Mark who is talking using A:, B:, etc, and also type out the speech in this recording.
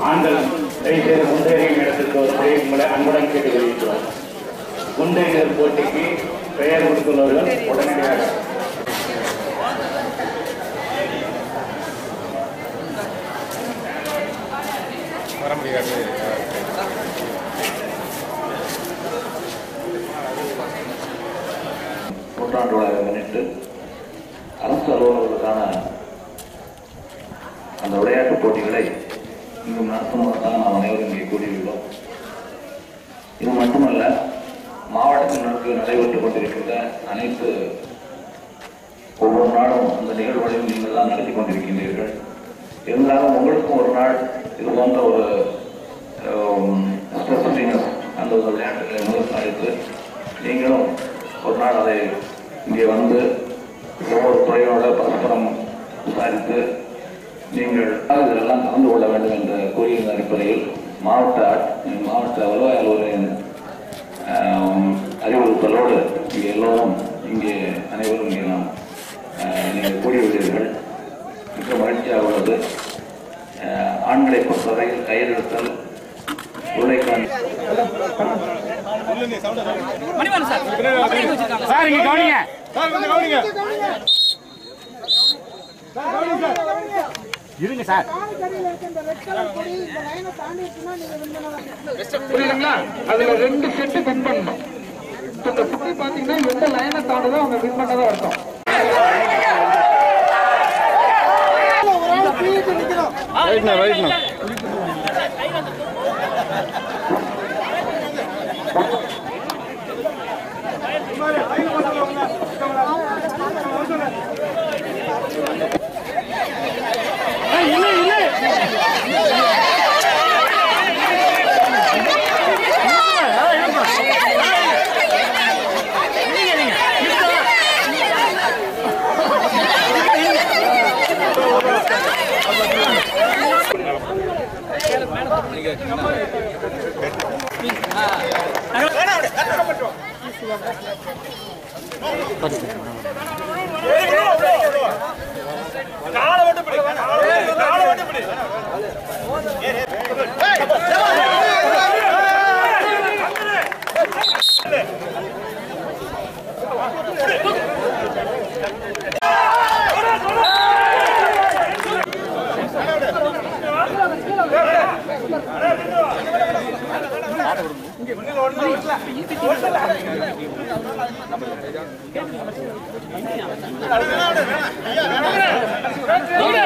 A: ஆண்கள் தயவுசெய்து முன்னேறியும் இடத்திற்கு வருவதை உங்களை அன்புடன் கேட்டுக்கொள்கிறோம். முன்னேறியர் போட்டிக்கு பெயர் கொடுத்துள்ளவர்கள் உடனடியாக
B: வர முடியாது.
A: நூற்றாண்டு விழாவை முன்னிட்டு அரசு அலுவலர்களுக்கான அந்த விளையாட்டுப் போட்டிகளை இங்கு நடத்துவதற்காக நாம் அனைவரும் இங்கே கூடியுள்ளோம். இது மட்டுமல்ல, மாவட்டத்தில் நடைபெற்றுக் கொண்டிருக்கின்ற அனைத்து ஒவ்வொரு நாளும் அந்த நிகழ்வுகளையும் நீங்கள் தான் நடத்தி கொண்டிருக்கின்றீர்கள். இருந்தாலும் உங்களுக்கும் ஒரு நாள் இது போன்ற ஒரு அந்த ஒரு விளையாட்டுகளை முதற்காலித்து நீங்களும் ஒரு நாள் அதை இங்கே வந்து ஒவ்வொரு துறையோட பரஸ்பரம் விசாரித்து நீங்கள் இதெல்லாம் கலந்து கொள்ள வேண்டும் என்ற கோரிக்கையின் அடிப்படையில் மாவட்ட வருவாய் அலுவலரின் அறிவுறுத்தலோடு இங்கே எல்லோரும் இங்கே அனைவரும் இங்கே நாம் நீங்கள் கூடியுள்ளீர்கள். மிக மகிழ்ச்சியாக உள்ளது. ஆண்களை பொறுத்தவரையில் கயிறெடுத்தல் உருளைக்கான்
B: இருங்க சார்.
C: புரியுதுங்களா? அதுல 2 செட்டு வின் பண்ணணும். இந்த புள்ளி பாத்தீங்கன்னா எந்த லைனை தாண்டதோ அவங்க வின் பண்ணதா அர்த்தம்.
B: இங்க